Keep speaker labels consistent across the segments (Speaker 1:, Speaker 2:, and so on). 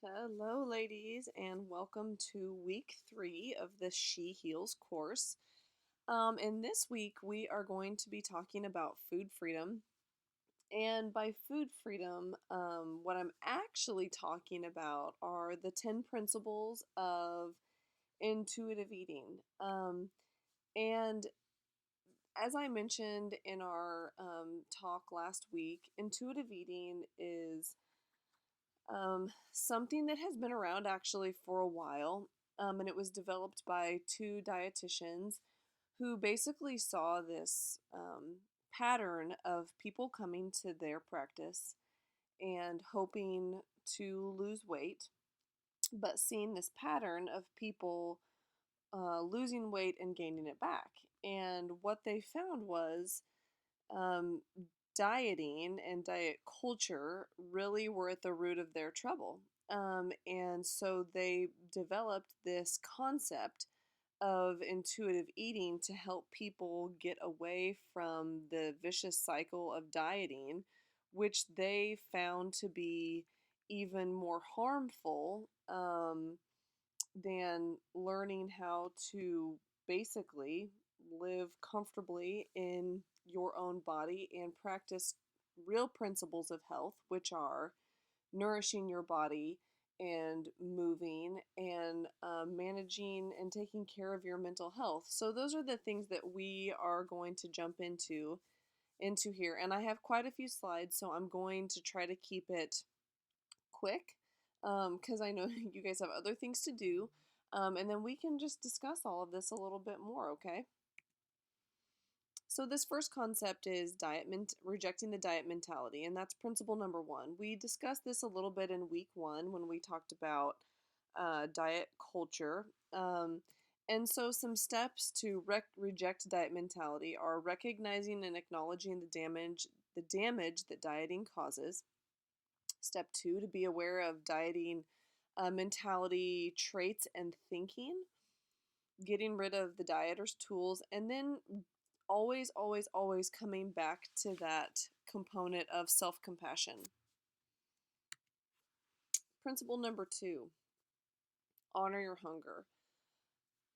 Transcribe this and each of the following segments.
Speaker 1: Hello, ladies, and welcome to week 3 of the She Heals course. And this week, we are going to be talking about food freedom. And by food freedom, what I'm actually talking about are the 10 principles of intuitive eating. And as I mentioned in our talk last week, intuitive eating is something that has been around actually for a while, and it was developed by two dietitians who basically saw this pattern of people coming to their practice and hoping to lose weight, but seeing this pattern of people losing weight and gaining it back. And what they found was um, dieting and diet culture really were at the root of their trouble. And so they developed this concept of intuitive eating to help people get away from the vicious cycle of dieting, which they found to be even more harmful than learning how to basically live comfortably in your own body and practice real principles of health, which are nourishing your body and moving and managing and taking care of your mental health. So those are the things that we are going to jump into here. And I have quite a few slides, so I'm going to try to keep it quick because I know you guys have other things to do. And then we can just discuss all of this a little bit more, okay? So this first concept is rejecting the diet mentality, and that's principle number 1. We discussed this a little bit in week 1 when we talked about diet culture. And so some steps to reject diet mentality are recognizing and acknowledging the damage that dieting causes. Step 2, to be aware of dieting mentality, traits, and thinking, getting rid of the dieter's tools, and then always, always, always coming back to that component of self compassion. Principle number 2, honor your hunger.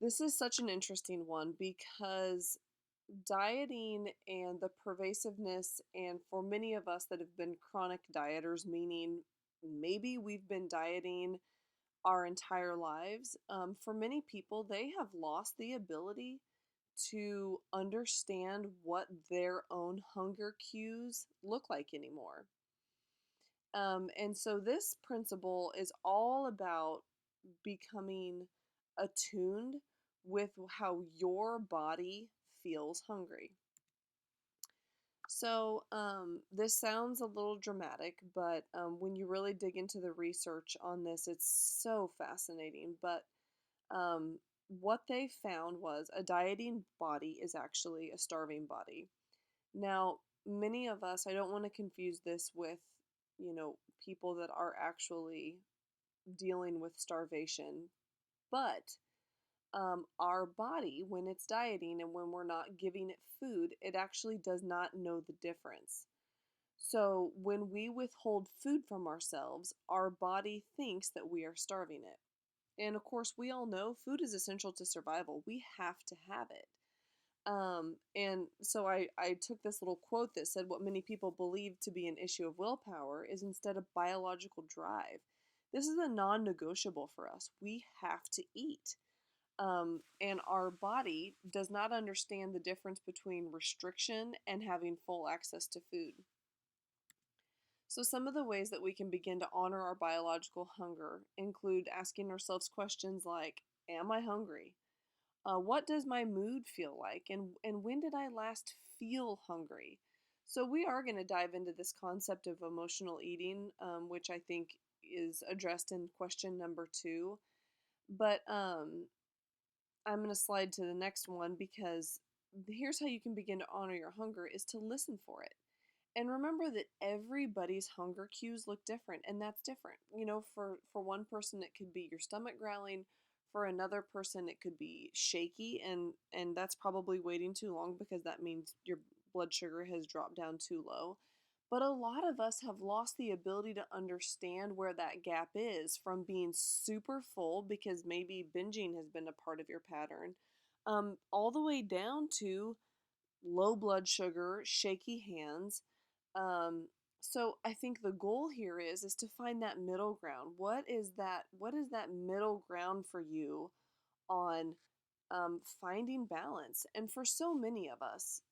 Speaker 1: This is such an interesting one because dieting and the pervasiveness, and for many of us that have been chronic dieters, meaning maybe we've been dieting our entire lives, for many people, they have lost the ability to understand what their own hunger cues look like anymore. And so this principle is all about becoming attuned with how your body feels hungry. So, this sounds a little dramatic, but when you really dig into the research on this, it's so fascinating. But um, what they found was a dieting body is actually a starving body. Now, many of us, I don't want to confuse this with, people that are actually dealing with starvation, but our body, when it's dieting and when we're not giving it food, it actually does not know the difference. So when we withhold food from ourselves, our body thinks that we are starving it. And of course, we all know food is essential to survival. We have to have it. And so I took this little quote that said, what many people believe to be an issue of willpower is instead a biological drive. This is a non negotiable for us. We have to eat. And our body does not understand the difference between restriction and having full access to food. So, some of the ways that we can begin to honor our biological hunger include asking ourselves questions like, am I hungry? What does my mood feel like? And when did I last feel hungry? So, we are going to dive into this concept of emotional eating, which I think is addressed in question number 2. But I'm going to slide to the next one because here's how you can begin to honor your hunger is to listen for it. And remember that everybody's hunger cues look different, and that's different. For one person it could be your stomach growling, for another person it could be shaky, and that's probably waiting too long because that means your blood sugar has dropped down too low. But a lot of us have lost the ability to understand where that gap is, from being super full because maybe binging has been a part of your pattern, all the way down to low blood sugar, shaky hands. Um, so I think the goal here is to find that middle ground. What is that middle ground for you on finding balance? And for so many of us,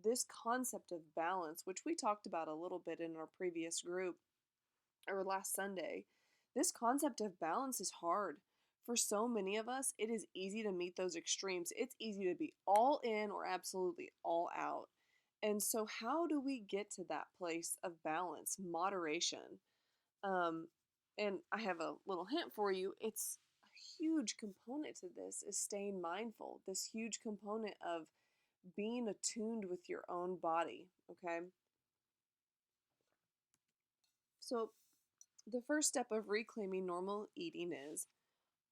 Speaker 1: this concept of balance, which we talked about a little bit in our previous group or last Sunday, this concept of balance is hard. For so many of us, it is easy to meet those extremes. It's easy to be all in or absolutely all out. And so, how do we get to that place of balance, moderation? Um, and I have a little hint for you. It's a huge component to this is staying mindful. This huge component of being attuned with your own body. Okay. So, the first step of reclaiming normal eating is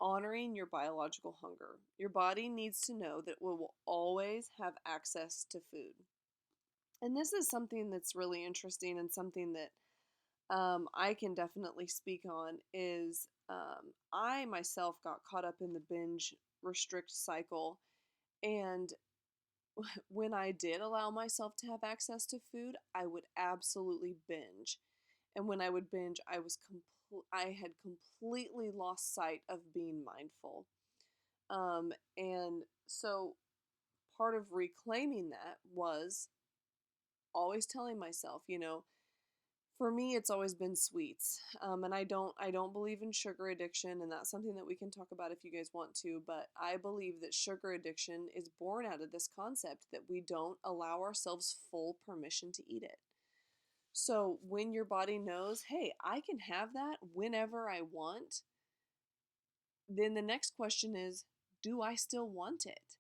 Speaker 1: honoring your biological hunger. Your body needs to know that it will always have access to food. And this is something that's really interesting and something that I can definitely speak on is I myself got caught up in the binge restrict cycle. And when I did allow myself to have access to food, I would absolutely binge. And when I would binge, I had completely lost sight of being mindful. And so part of reclaiming that was always telling myself, for me it's always been sweets. And I don't believe in sugar addiction, and that's something that we can talk about if you guys want to, but I believe that sugar addiction is born out of this concept that we don't allow ourselves full permission to eat it. So when your body knows, hey, I can have that whenever I want, then the next question is, do I still want it?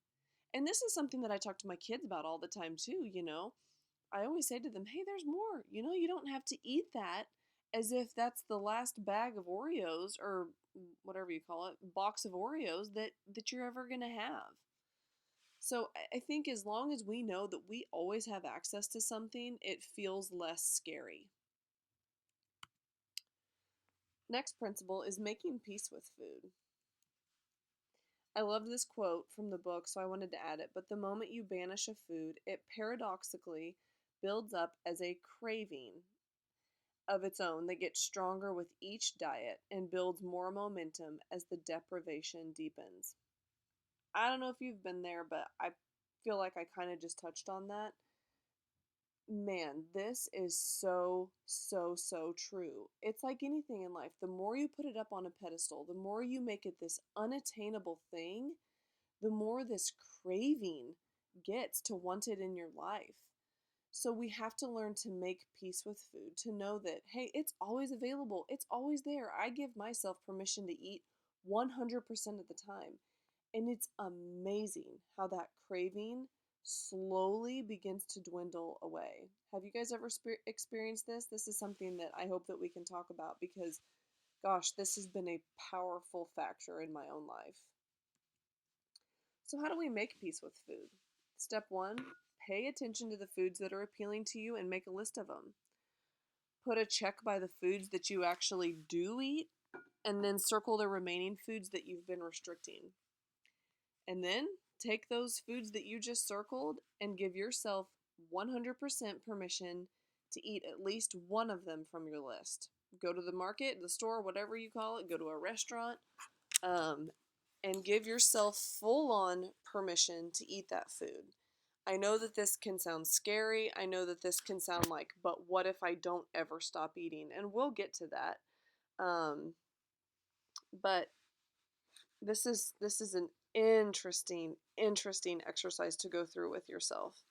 Speaker 1: And this is something that I talk to my kids about all the time too. I always say to them, hey, there's more. You don't have to eat that as if that's the last bag of Oreos or whatever you call it, box of Oreos that you're ever going to have. So I think as long as we know that we always have access to something, it feels less scary. Next principle is making peace with food. I love this quote from the book, so I wanted to add it. But the moment you banish a food, it paradoxically builds up as a craving of its own that gets stronger with each diet and builds more momentum as the deprivation deepens. I don't know if you've been there, but I feel like I kind of just touched on that. Man, this is so, so, so true. It's like anything in life. The more you put it up on a pedestal, the more you make it this unattainable thing, the more this craving gets to want it in your life. So we have to learn to make peace with food, to know that, hey, it's always available, it's always there. I give myself permission to eat 100% of the time. And it's amazing how that craving slowly begins to dwindle away. Have you guys ever experienced this? This is something that I hope that we can talk about because, gosh, this has been a powerful factor in my own life. So, how do we make peace with food? Step one, pay attention to the foods that are appealing to you and make a list of them. Put a check by the foods that you actually do eat, and then circle the remaining foods that you've been restricting. And then take those foods that you just circled and give yourself 100% permission to eat at least one of them from your list. Go to the market, the store, whatever you call it, go to a restaurant, um, and give yourself full on permission to eat that food. I know that this can sound scary. I know that this can sound like, but what if I don't ever stop eating? And we'll get to that. But this is an interesting exercise to go through with yourself.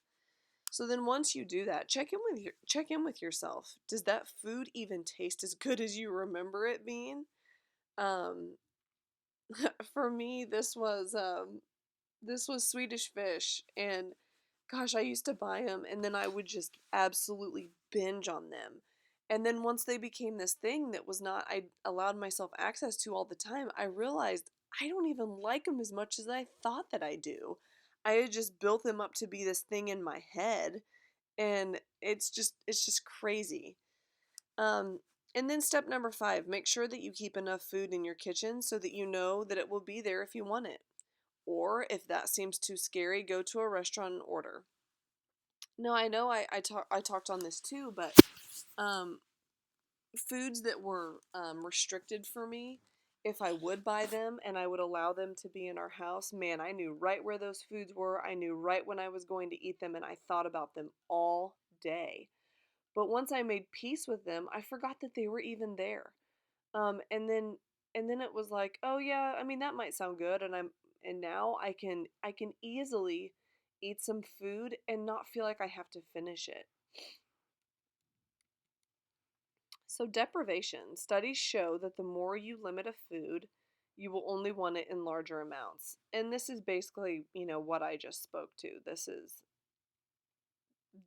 Speaker 1: So then once you do that, check in with yourself. Does that food even taste as good as you remember it being? Um, for me, this was Swedish fish, and gosh, I used to buy them, and then I would just absolutely binge on them. And then once they became this thing that was not I allowed myself access to all the time, I realized I don't even like them as much as I thought that I do. I had just built them up to be this thing in my head, And it's just crazy. Um, and then step number 5, make sure that you keep enough food in your kitchen so that you know that it will be there if you want it. Or if that seems too scary, go to a restaurant and order. No, I know I talked on this too, but um, foods that were restricted for me, if I would buy them and I would allow them to be in our house, man, I knew right where those foods were. I knew right when I was going to eat them, and I thought about them all day. But once I made peace with them, I forgot that they were even there. And then it was like, oh yeah, I mean that might sound good, and now I can easily eat some food and not feel like I have to finish it. So deprivation. Studies show that the more you limit a food, you will only want it in larger amounts. And this is basically, what I just spoke to. This is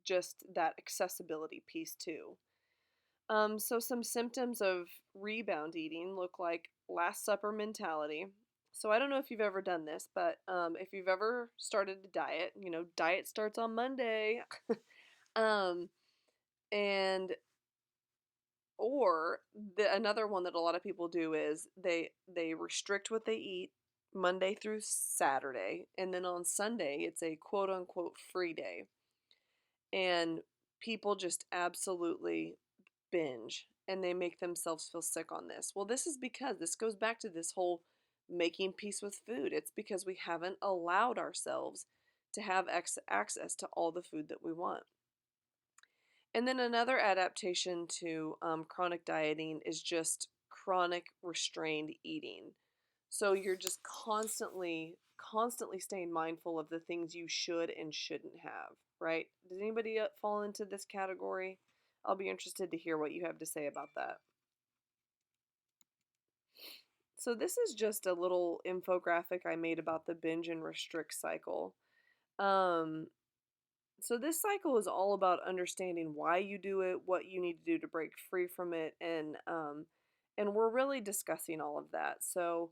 Speaker 1: just that accessibility piece too. So some symptoms of rebound eating look like Last Supper mentality. So I don't know if you've ever done this, but if you've ever started a diet, diet starts on Monday. um, and or another one that a lot of people do is they restrict what they eat Monday through Saturday, and then on Sunday it's a quote unquote free day, and people just absolutely binge and they make themselves feel sick on this. Well, this is because this goes back to this whole making peace with food. It's because we haven't allowed ourselves to have access to all the food that we want. And then another adaptation to chronic dieting is just chronic restrained eating. So you're just constantly staying mindful of the things you should and shouldn't have, right? Does anybody fall into this category? I'll be interested to hear what you have to say about that. So this is just a little infographic I made about the binge and restrict cycle. Um, so this cycle is all about understanding why you do it, what you need to do to break free from it, and we're really discussing all of that. So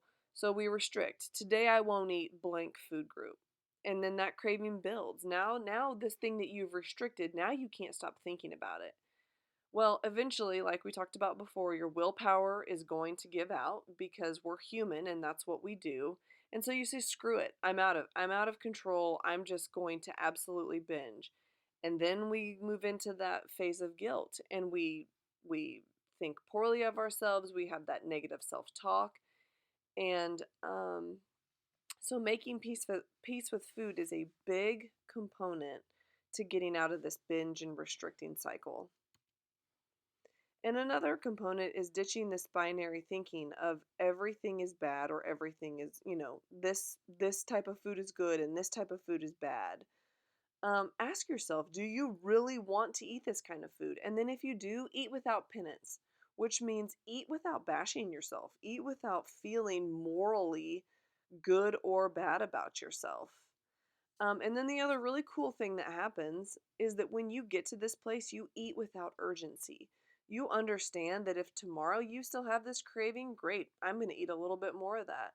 Speaker 1: we restrict. Today I won't eat blank food group. And then that craving builds. Now this thing that you've restricted, now you can't stop thinking about it. Well, eventually, like we talked about before, your willpower is going to give out because we're human and that's what we do. And so you say, screw it. I'm out of control. I'm just going to absolutely binge. And then we move into that phase of guilt and we think poorly of ourselves. We have that negative self-talk. And so making peace with food is a big component to getting out of this binge and restricting cycle. And another component is ditching this binary thinking of everything is bad or everything is, this type of food is good and this type of food is bad. Ask yourself, do you really want to eat this kind of food? And then if you do, eat without penance, which means eat without bashing yourself, eat without feeling morally good or bad about yourself. And then the other really cool thing that happens is that when you get to this place, you eat without urgency. You understand that if tomorrow you still have this craving, great, I'm going to eat a little bit more of that.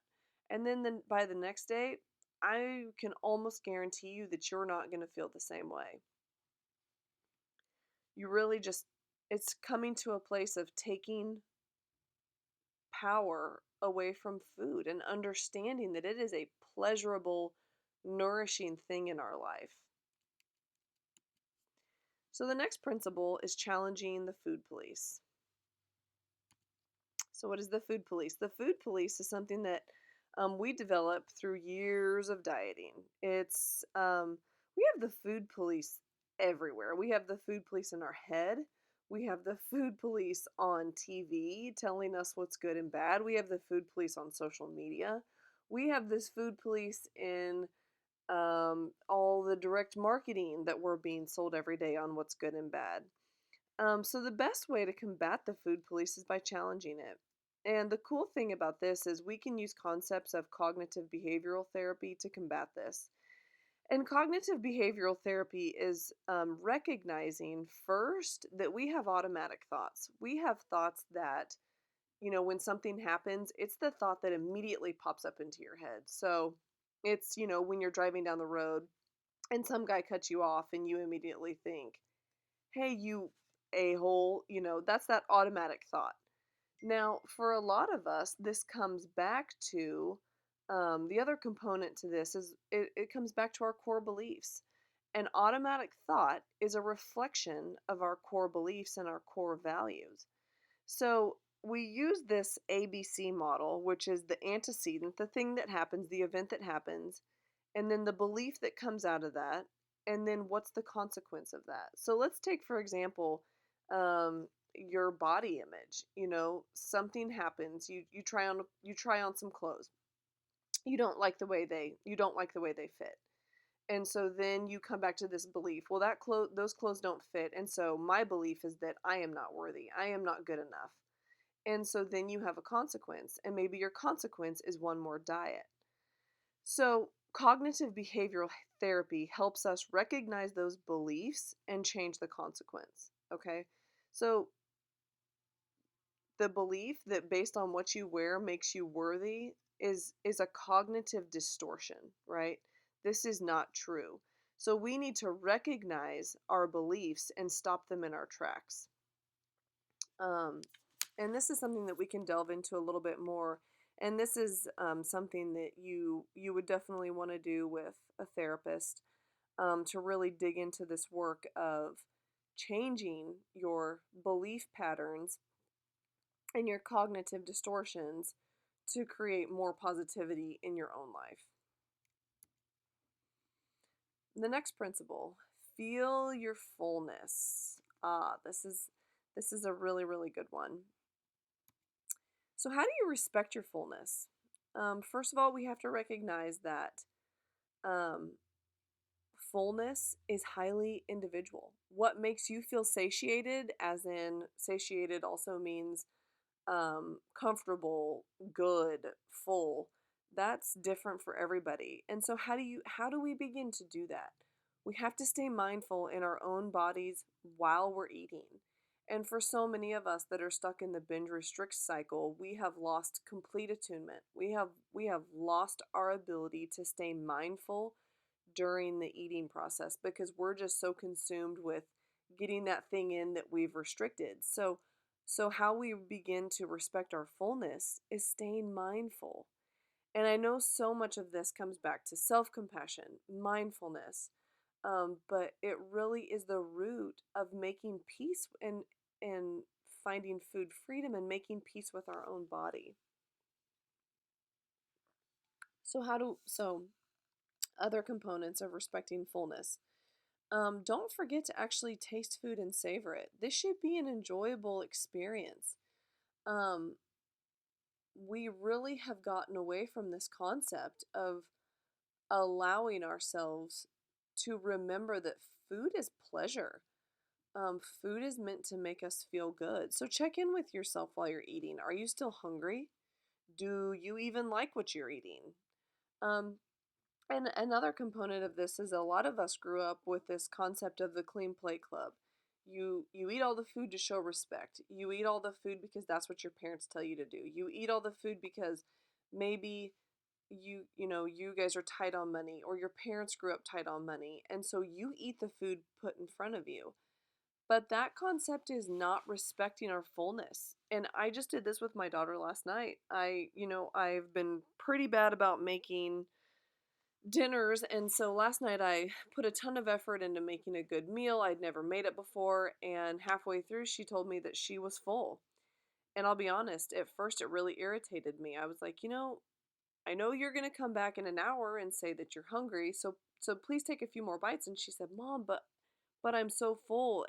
Speaker 1: And then by the next day, I can almost guarantee you that you're not going to feel the same way. You really just, it's coming to a place of taking power away from food and understanding that it is a pleasurable, nourishing thing in our life. So the next principle is challenging the food police. So what is the food police? The food police is something that we developed through years of dieting. We have the food police everywhere. We have the food police in our head. We have the food police on TV telling us what's good and bad. We have the food police on social media. We have this food police in all the direct marketing that we're being sold every day on what's good and bad. So the best way to combat the food police is by challenging it. And the cool thing about this is we can use concepts of cognitive behavioral therapy to combat this. And cognitive behavioral therapy is recognizing first that we have automatic thoughts. We have thoughts that, when something happens, it's the thought that immediately pops up into your head. So it's, when you're driving down the road and some guy cuts you off and you immediately think, hey, you a-hole, that's that automatic thought. Now, for a lot of us, this comes back to the other component to this is it comes back to our core beliefs. An automatic thought is a reflection of our core beliefs and our core values. So we use this ABC model, which is the antecedent, the thing that happens, the event that happens, and then the belief that comes out of that, and then what's the consequence of that. So let's take, for example, your body image. Something happens. You try on some clothes. You don't like the way they fit. And so then you come back to this belief. Well, those clothes don't fit, and so my belief is that I am not worthy. I am not good enough. And so then you have a consequence, and maybe your consequence is one more diet. So, cognitive behavioral therapy helps us recognize those beliefs and change the consequence. Okay? So, the belief that based on what you wear makes you worthy is a cognitive distortion, right? This is not true. So, we need to recognize our beliefs and stop them in our tracks. Um, and this is something that we can delve into a little bit more. And this is something that you would definitely want to do with a therapist, to really dig into this work of changing your belief patterns and your cognitive distortions to create more positivity in your own life. The next principle: feel your fullness. This is a really, really good one. So, how do you respect your fullness? First of all, we have to recognize that um, fullness is highly individual. What makes you feel satiated, as in satiated also means comfortable, good, full. That's different for everybody. And so how do we begin to do that? We have to stay mindful in our own bodies while we're eating. And for so many of us that are stuck in the binge restrict cycle, we have lost complete attunement. We have lost our ability to stay mindful during the eating process because we're just so consumed with getting that thing in that we've restricted. So how we begin to respect our fullness is staying mindful. And I know so much of this comes back to self-compassion, mindfulness, but it really is the root of making peace and finding food freedom and making peace with our own body. So other components of respecting fullness. Don't forget to actually taste food and savor it. This should be an enjoyable experience. Um, we really have gotten away from this concept of allowing ourselves to remember that food is pleasure. Food is meant to make us feel good. So check in with yourself while you're eating. Are you still hungry? Do you even like what you're eating? Um, And another component of this is a lot of us grew up with this concept of the clean plate club. You eat all the food to show respect. You eat all the food because that's what your parents tell you to do. You eat all the food because maybe you guys are tight on money or your parents grew up tight on money and so you eat the food put in front of you. But that concept is not respecting our fullness. And I just did this with my daughter last night. I've been pretty bad about making dinners, and so last night I put a ton of effort into making a good meal. I'd never made it before, and halfway through she told me that she was full. And I'll be honest, at first it really irritated me. I was like, I know you're going to come back in an hour and say that you're hungry, so please take a few more bites. And she said, "Mom, but I'm so full."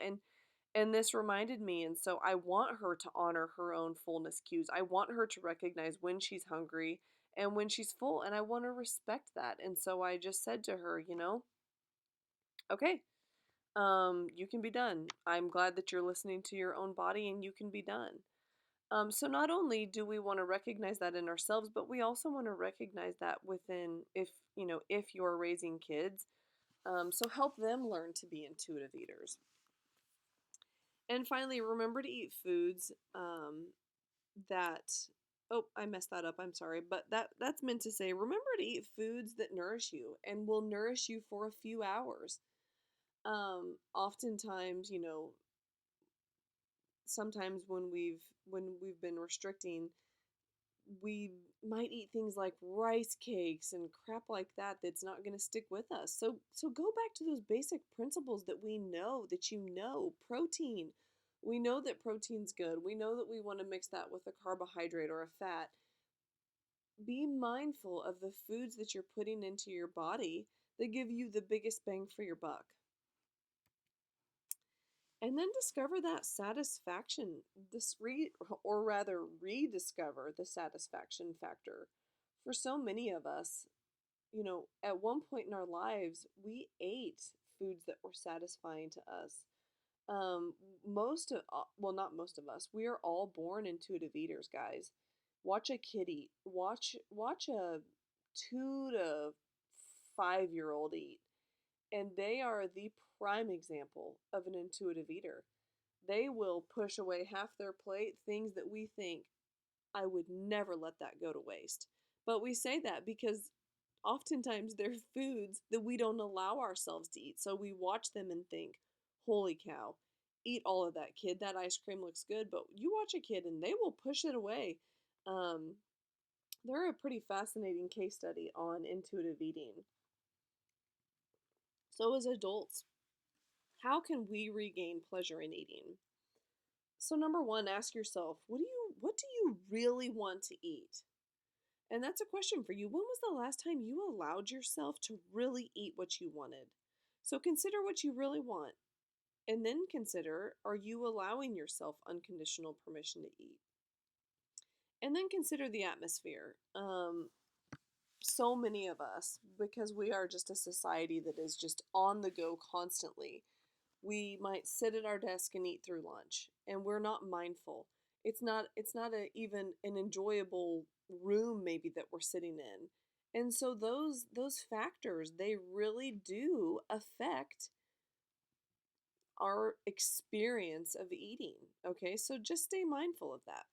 Speaker 1: And this reminded me, and so I want her to honor her own fullness cues. I want her to recognize when she's hungry and when she's full, and I want to respect that. And so I just said to her, okay, you can be done. I'm glad that you're listening to your own body and you can be done. So not only do we want to recognize that in ourselves, but we also want to recognize that within, if you're raising kids, so help them learn to be intuitive eaters. And finally, remember to eat foods that. Oh, I messed that up. I'm sorry, but that's meant to say remember to eat foods that nourish you and will nourish you for a few hours. Oftentimes, sometimes when we've been restricting, we might eat things like rice cakes and crap like that that's not going to stick with us. So go back to those basic principles that we know, that protein. We know that protein's good. We know that we want to mix that with a carbohydrate or a fat. Be mindful of the foods that you're putting into your body that give you the biggest bang for your buck. And then discover that satisfaction, or rather rediscover the satisfaction factor. For so many of us, at one point in our lives, we ate foods that were satisfying to us. Well, not most of us, we are all born intuitive eaters, guys. Watch a kid eat. Watch a 2 to 5 year old eat, and they are the prime example of an intuitive eater. They will push away half their plate, things that we think, I would never let that go to waste. But we say that because oftentimes they're foods that we don't allow ourselves to eat. So we watch them and think, holy cow, eat all of that, kid. That ice cream looks good. But you watch a kid and they will push it away. Um, they're a pretty fascinating case study on intuitive eating. So, as adults, how can we regain pleasure in eating? So, number one, ask yourself, what do you really want to eat? And that's a question for you. When was the last time you allowed yourself to really eat what you wanted? So consider what you really want. And then consider, are you allowing yourself unconditional permission to eat? And then consider the atmosphere. So many of us, because we are just a society that is just on the go constantly, we might sit at our desk and eat through lunch, and we're not mindful. It's not even an enjoyable room maybe that we're sitting in. And so those factors, they really do affect our experience of eating. Okay? So just stay mindful of that.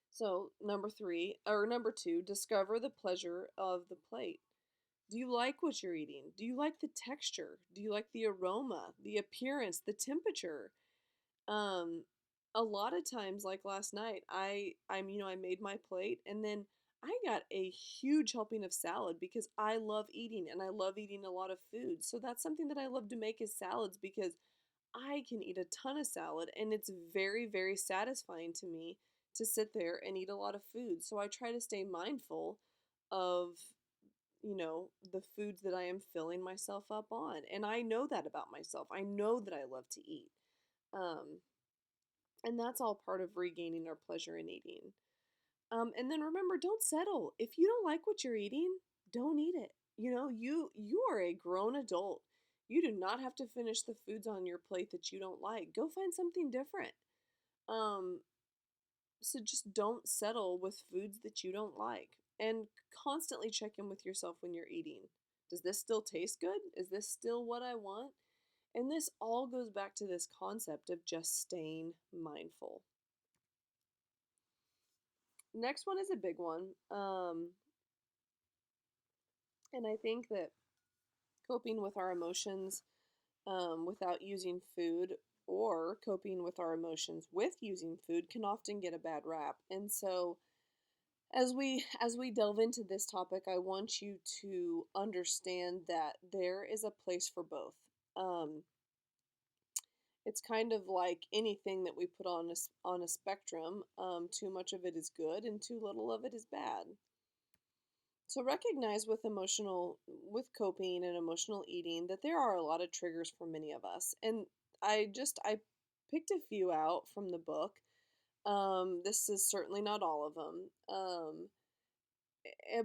Speaker 1: So, number 2, discover the pleasure of the plate. Do you like what you're eating? Do you like the texture? Do you like the aroma, the appearance, the temperature? Um, a lot of times, like last night, I made my plate and then I got a huge helping of salad because I love eating and I love eating a lot of food. So that's something that I love to make is salads because I can eat a ton of salad and it's very, very satisfying to me to sit there and eat a lot of food. So I try to stay mindful of the foods that I am filling myself up on. And I know that about myself. I know that I love to eat. Um, and that's all part of regaining our pleasure in eating. And then remember, don't settle. If you don't like what you're eating, don't eat it. You are a grown adult. You do not have to finish the foods on your plate that you don't like. Go find something different. Um, so just don't settle with foods that you don't like. And constantly check in with yourself when you're eating. Does this still taste good? Is this still what I want? And this all goes back to this concept of just staying mindful. Next one is a big one. And I think that coping with our emotions without using food or coping with our emotions with using food can often get a bad rap. And so as we delve into this topic, I want you to understand that there is a place for both. Um, it's kind of like anything that we put on a spectrum. Too much of it is good, and too little of it is bad. So recognize with coping and emotional eating that there are a lot of triggers for many of us, and I picked a few out from the book. This is certainly not all of them.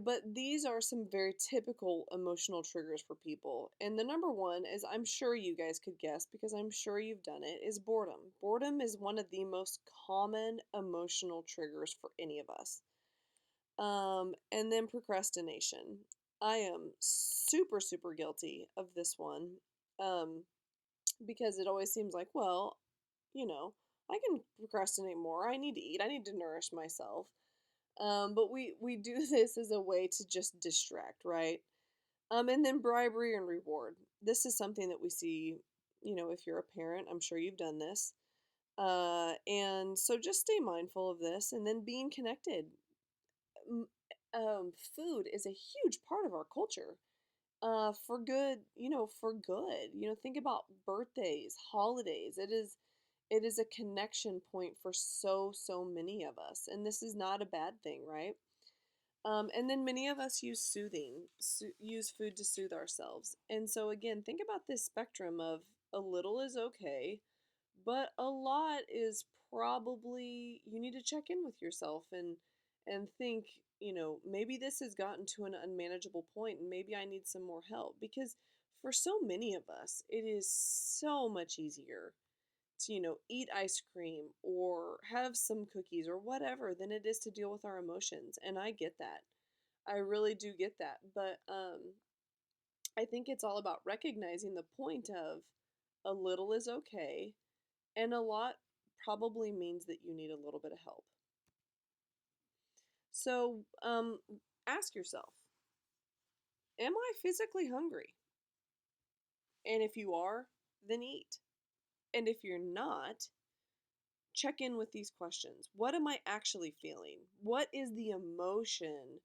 Speaker 1: But these are some very typical emotional triggers for people. And the number one is, I'm sure you guys could guess because I'm sure you've done it, is boredom. Boredom is one of the most common emotional triggers for any of us. And then procrastination. I am super, super guilty of this one. Um, because it always seems like, well, you know, I can procrastinate more. I need to eat. I need to nourish myself. But we do this as a way to just distract, right? And then bribery and reward. This is something that we see, if you're a parent, I'm sure you've done this. And so just stay mindful of this and then being connected. M- Food is a huge part of our culture. For good, for good. Think about birthdays, holidays. It is a connection point for so many of us, and this is not a bad thing, right? And then many of us use food to soothe ourselves. And so again, think about this spectrum of a little is okay, but a lot is probably you need to check in with yourself and think, maybe this has gotten to an unmanageable point and maybe I need some more help because for so many of us, it is so much easier to, eat ice cream or have some cookies or whatever than it is to deal with our emotions. And I get that. I really do get that. But I think it's all about recognizing the point of a little is okay and a lot probably means that you need a little bit of help. So ask yourself, am I physically hungry? And if you are, then eat. And if you're not, check in with these questions. What am I actually feeling? What is the emotion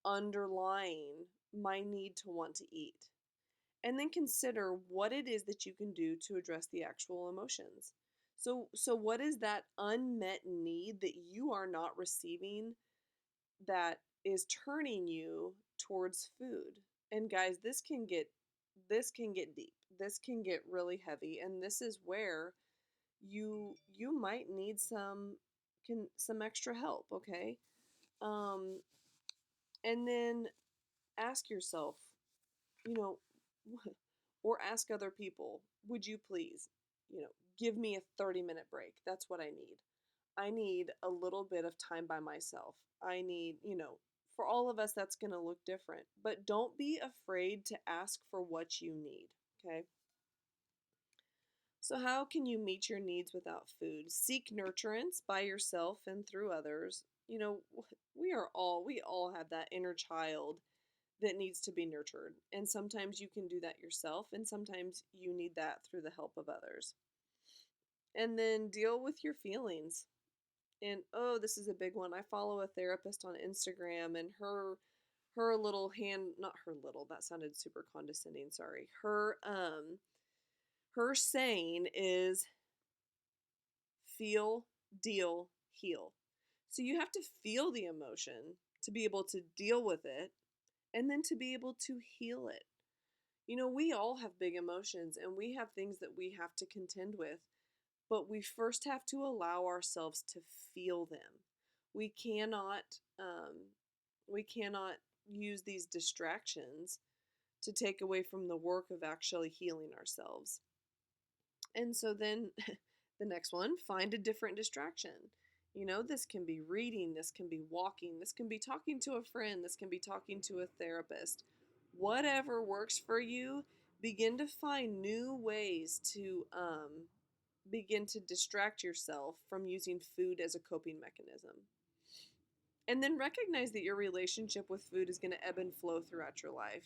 Speaker 1: underlying my need to want to eat? And then consider what it is that you can do to address the actual emotions. So what is that unmet need that you are not receiving that is turning you towards food? And guys, this can get deep. This can get really heavy, and this is where you might need some extra help, okay? Um and then ask yourself, you know, or ask other people, would you please, give me a 30-minute break? That's what I need. I need a little bit of time by myself. I need, for all of us, that's going to look different. But don't be afraid to ask for what you need, okay? So, how can you meet your needs without food? Seek nurturance by yourself and through others. We all have that inner child that needs to be nurtured. And sometimes you can do that yourself, and sometimes you need that through the help of others. And then deal with your feelings. And oh, this is a big one. I follow a therapist on Instagram, and her little hand, not her little, that sounded super condescending, sorry. Her saying is feel, deal, heal. So you have to feel the emotion to be able to deal with it and then to be able to heal it. We all have big emotions and we have things that we have to contend with, but we first have to allow ourselves to feel them. We cannot, um, we cannot use these distractions to take away from the work of actually healing ourselves. And so then the next one, find a different distraction. This can be reading, this can be walking, this can be talking to a friend, this can be talking to a therapist. Whatever works for you, begin to find new ways to begin to distract yourself from using food as a coping mechanism. And then recognize that your relationship with food is going to ebb and flow throughout your life.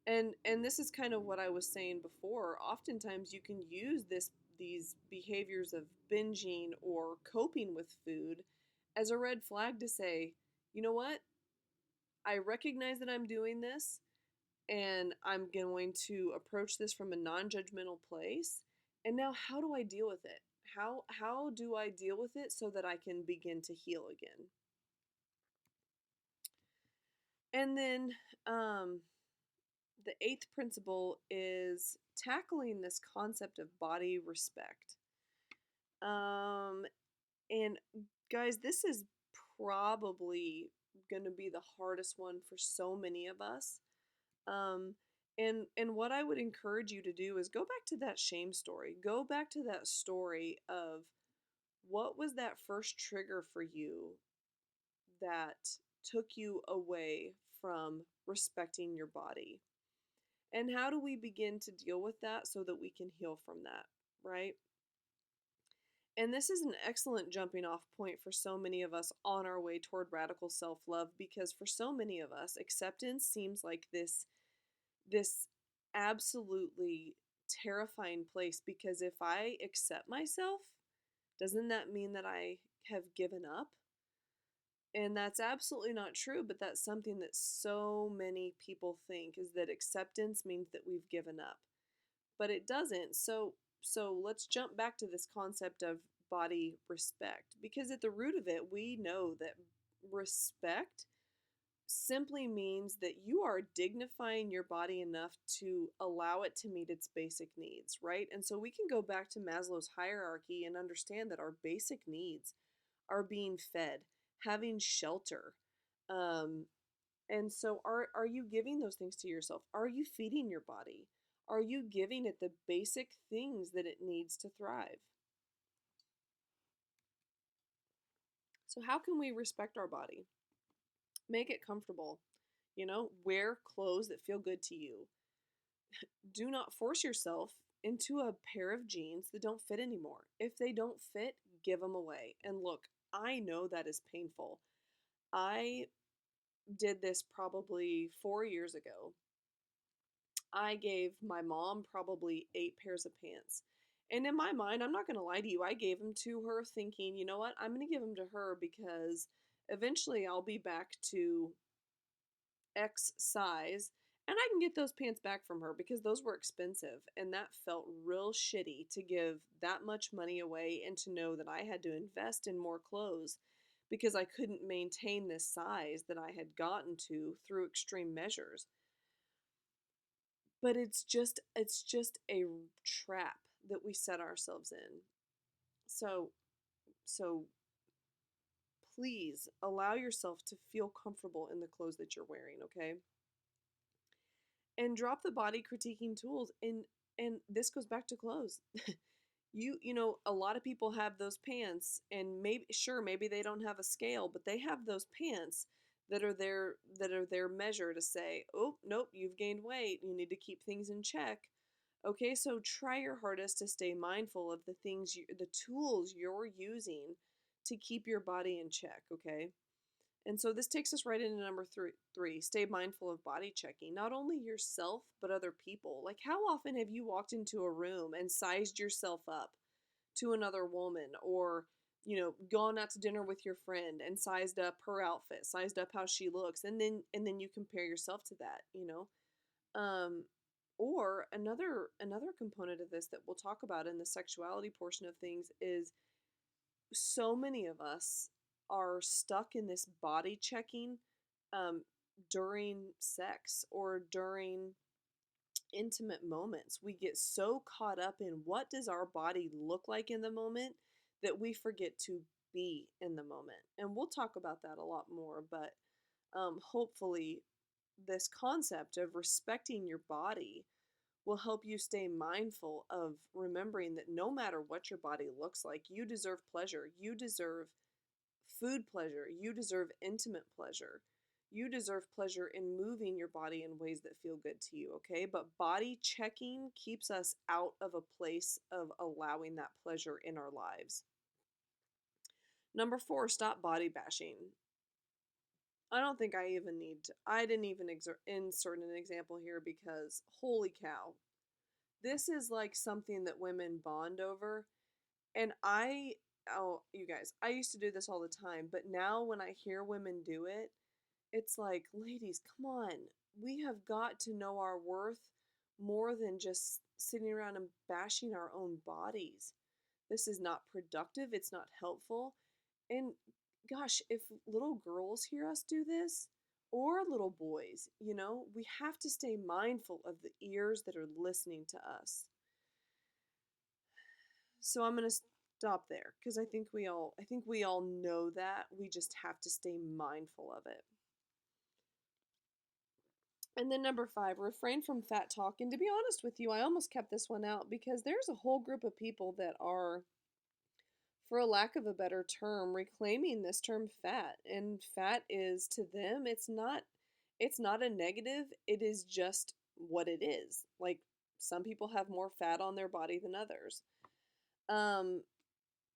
Speaker 1: And this is kind of what I was saying before. Oftentimes you can use these behaviors of binging or coping with food as a red flag to say, you know what? I recognize that I'm doing this and I'm going to approach this from a non-judgmental place. And now how do I deal with it? How do I deal with it so that I can begin to heal again? And then the eighth principle is tackling this concept of body respect. Um, and guys, this is probably going to be the hardest one for so many of us. Um, and what I would encourage you to do is go back to that shame story. Go back to that story of what was that first trigger for you that took you away from respecting your body? And how do we begin to deal with that so that we can heal from that, right? And this is an excellent jumping off point for so many of us on our way toward radical self love because for so many of us, acceptance seems like this. this absolutely terrifying place, because if I accept myself, doesn't that mean that I have given up? And that's absolutely not true, but that's something that so many people think, is that acceptance means that we've given up. But it doesn't. So let's jump back to this concept of body respect, because at the root of it, we know that respect simply means that you are dignifying your body enough to allow it to meet its basic needs, right? And so we can go back to Maslow's hierarchy and understand that our basic needs are being fed, having shelter. Um, and so are you giving those things to yourself? Are you feeding your body? Are you giving it the basic things that it needs to thrive? So how can we respect our body? Make it comfortable. Wear clothes that feel good to you. Do not force yourself into a pair of jeans that don't fit anymore. If they don't fit, give them away. And look, I know that is painful. I did this probably 4 years ago. I gave my mom probably 8 pairs of pants. And in my mind, I'm not going to lie to you, I gave them to her thinking, you know what, I'm going to give them to her because eventually I'll be back to X size and I can get those pants back from her, because those were expensive. And that felt real shitty to give that much money away and to know that I had to invest in more clothes because I couldn't maintain this size that I had gotten to through extreme measures. But it's just a trap that we set ourselves in. So so please allow yourself to feel comfortable in the clothes that you're wearing, okay? And drop the body critiquing tools. And this goes back to clothes. A lot of people have those pants, and maybe they don't have a scale, but they have those pants that are their measure to say, oh nope, you've gained weight, you need to keep things in check. Okay, so try your hardest to stay mindful of the tools you're using to keep your body in check, okay? And so this takes us right into number three. Stay mindful of body checking, not only yourself, but other people. Like, how often have you walked into a room and sized yourself up to another woman, or, gone out to dinner with your friend and sized up her outfit, sized up how she looks, and then you compare yourself to that. Um, or another component of this that we'll talk about in the sexuality portion of things is, so many of us are stuck in this body checking um, during sex or during intimate moments. We get so caught up in what does our body look like in the moment that we forget to be in the moment. And we'll talk about that a lot more, but hopefully this concept of respecting your body will help you stay mindful of remembering that no matter what your body looks like, you deserve pleasure. You deserve food pleasure. You deserve intimate pleasure. You deserve pleasure in moving your body in ways that feel good to you, okay? But body checking keeps us out of a place of allowing that pleasure in our lives. Number four, stop body bashing. I don't think I didn't even insert an example here, because holy cow, this is like something that women bond over. And oh, you guys, I used to do this all the time, but now when I hear women do it, it's like, ladies, come on. We have got to know our worth more than just sitting around and bashing our own bodies. This is not productive, it's not helpful. And gosh, if little girls hear us do this, or little boys, we have to stay mindful of the ears that are listening to us. So I'm going to stop there, because I think we all know that. We just have to stay mindful of it. And then number five, refrain from fat talk. And to be honest with you, I almost kept this one out, because there's a whole group of people that are, for a lack of a better term, reclaiming this term fat. And fat is, to them, it's not a negative. It is just what it is. Like, some people have more fat on their body than others. Um,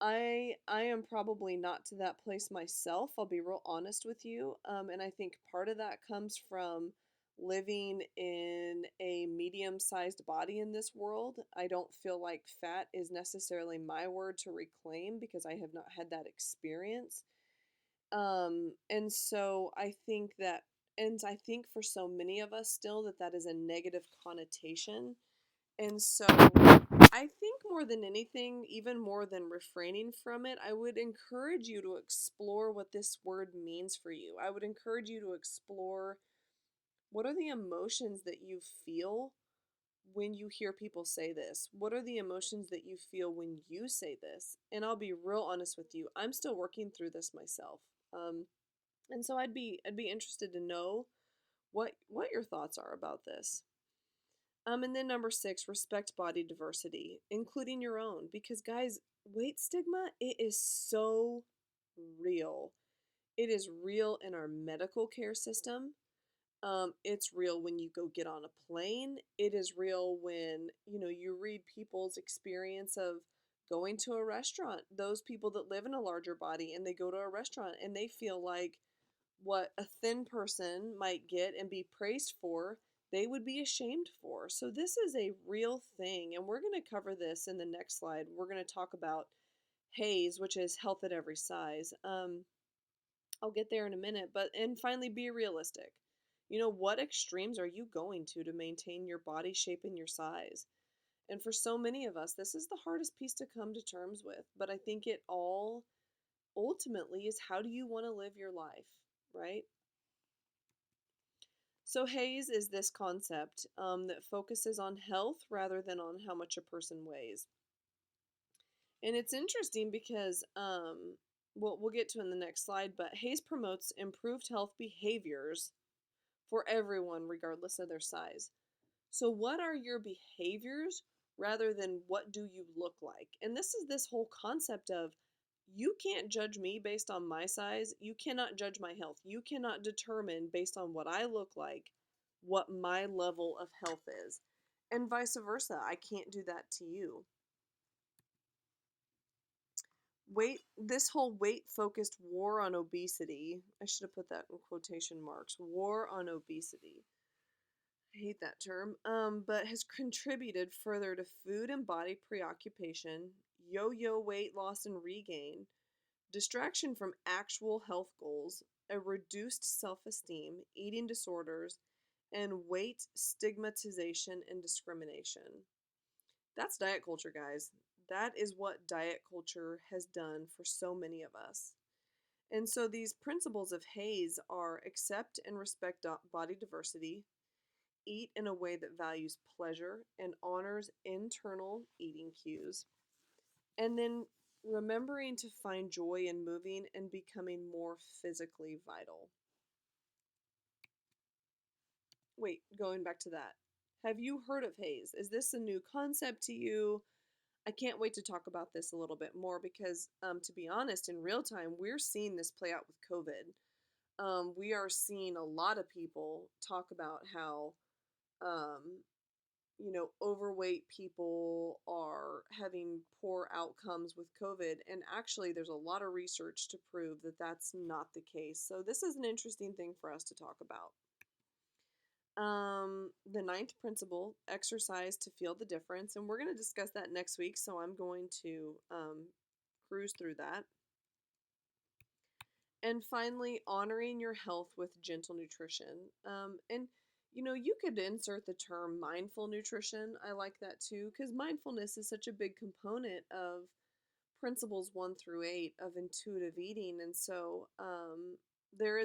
Speaker 1: I am probably not to that place myself. I'll be real honest with you. And I think part of that comes from living in a medium-sized body in this world. I don't feel like fat is necessarily my word to reclaim because I have not had that experience. And so I think that, and I think for so many of us still that that is a negative connotation. And so I think more than anything, even more than refraining from it, I would encourage you to explore what this word means for you. I would encourage you to explore what are the emotions that you feel when you hear people say this? What are the emotions that you feel when you say this? And I'll be real honest with you. I'm still working through this myself. Um, and so I'd be interested to know what your thoughts are about this. And then number 6, respect body diversity, including your own. Because guys, weight stigma, it is so real. It is real in our medical care system. It's real when you go get on a plane. It is real when, you read people's experience of going to a restaurant. Those people that live in a larger body and they go to a restaurant and they feel like what a thin person might get and be praised for, they would be ashamed for. So this is a real thing, and we're going to cover this in the next slide. We're going to talk about HAES, which is health at every size. I'll get there in a minute, and finally, be realistic. What extremes are you going to maintain your body shape and your size? And for so many of us, this is the hardest piece to come to terms with. But I think it all ultimately is, how do you want to live your life, right? So HAES is this concept that focuses on health rather than on how much a person weighs. And it's interesting because, we'll get to in the next slide, but HAES promotes improved health behaviors for everyone, regardless of their size. So, what are your behaviors rather than what do you look like? And this is this whole concept of, you can't judge me based on my size. You cannot judge my health. You cannot determine based on what I look like what my level of health is. And vice versa. I can't do that to you. This whole weight focused war on obesity, I should have put that in quotation marks, war on obesity. I hate that term, but has contributed further to food and body preoccupation, yo yo weight loss and regain, distraction from actual health goals, a reduced self esteem, eating disorders, and weight stigmatization and discrimination. That's diet culture, guys. That is what diet culture has done for so many of us. And so these principles of HAES are: accept and respect body diversity, eat in a way that values pleasure and honors internal eating cues, and then remembering to find joy in moving and becoming more physically vital. Wait, going back to that. Have you heard of HAES? Is this a new concept to you? I can't wait to talk about this a little bit more because, to be honest, in real time, we're seeing this play out with COVID. We are seeing a lot of people talk about how, um, overweight people are having poor outcomes with COVID. And actually, there's a lot of research to prove that that's not the case. So, this is an interesting thing for us to talk about. The ninth principle, exercise to feel the difference. And we're going to discuss that next week. So, I'm going to cruise through that. And finally, honoring your health with gentle nutrition. And you could insert the term mindful nutrition. I like that too, because mindfulness is such a big component of principles 1 through 8 of intuitive eating. And so, there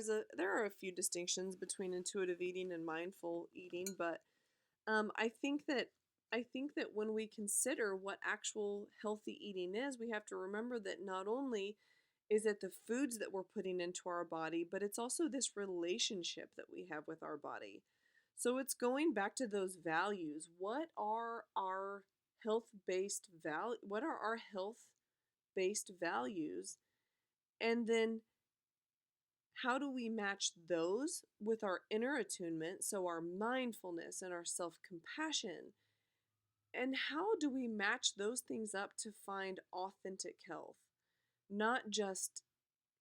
Speaker 1: are a few distinctions between intuitive eating and mindful eating, but I think that when we consider what actual healthy eating is, we have to remember that not only is it the foods that we're putting into our body, but it's also this relationship that we have with our body. So it's going back to those values. What are our health-based values? And then how do we match those with our inner attunement, so our mindfulness and our self-compassion? And how do we match those things up to find authentic health? Not just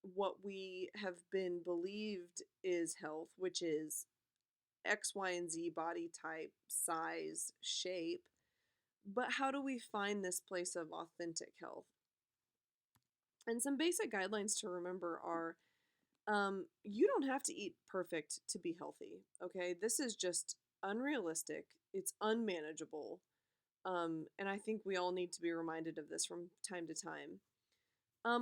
Speaker 1: what we have been believed is health, which is X, Y, and Z body type, size, shape, but how do we find this place of authentic health? And some basic guidelines to remember are you don't have to eat perfect to be healthy, okay? This is just unrealistic, it's unmanageable. And I think we all need to be reminded of this from time to time.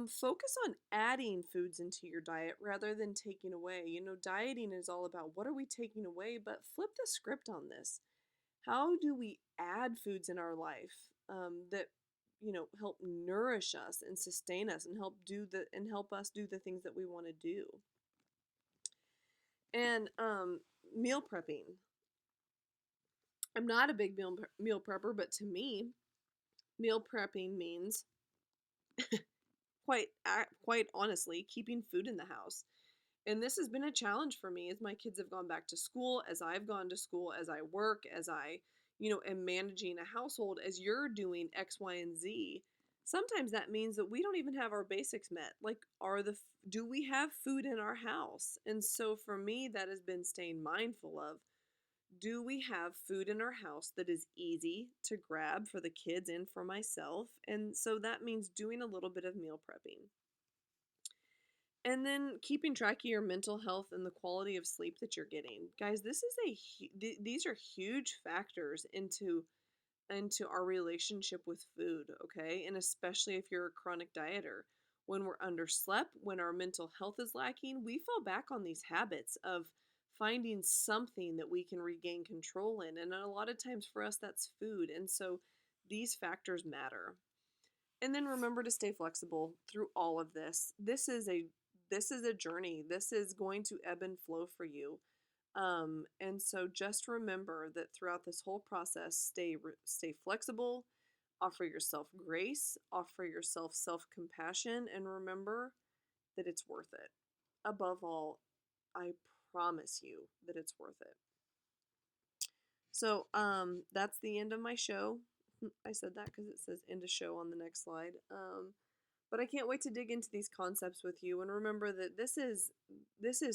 Speaker 1: Focus on adding foods into your diet rather than taking away. You know, dieting is all about what are we taking away, but flip the script on this. How do we add foods in our life that help nourish us and sustain us and help us do the things that we want to do? And meal prepping. I'm not a big meal prepper, but to me, meal prepping means quite honestly keeping food in the house. And this has been a challenge for me as my kids have gone back to school, as I've gone to school, as I work, as I, am managing a household, as you're doing X, Y, and Z. Sometimes that means that we don't even have our basics met. Like, do we have food in our house? And so for me, that has been staying mindful of, do we have food in our house that is easy to grab for the kids and for myself? And so that means doing a little bit of meal prepping. And then keeping track of your mental health and the quality of sleep that you're getting. Guys, this is these are huge factors into our relationship with food, okay? And especially if you're a chronic dieter. When we're underslept, when our mental health is lacking, we fall back on these habits of finding something that we can regain control in. And a lot of times for us that's food. And so these factors matter. And then remember to stay flexible through all of this. This is a journey. This is going to ebb and flow for you. And so just remember that throughout this whole process, stay flexible, offer yourself grace, offer yourself self-compassion, and remember that it's worth it. Above all, I promise you that it's worth it. So, that's the end of my show. I said that because it says end of show on the next slide. But I can't wait to dig into these concepts with you and remember that this is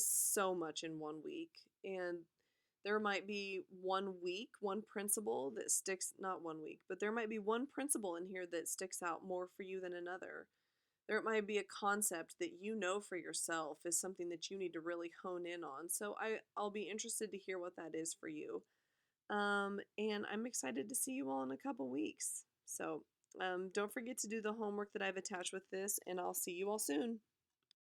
Speaker 1: so much in 1 week, and there might be one principle that sticks, not 1 week, but there might be one principle in here that sticks out more for you than another. There might be a concept that you know for yourself is something that you need to really hone in on. So I'll be interested to hear what that is for you. And I'm excited to see you all in a couple weeks. So don't forget to do the homework that I've attached with this, and I'll see you all soon.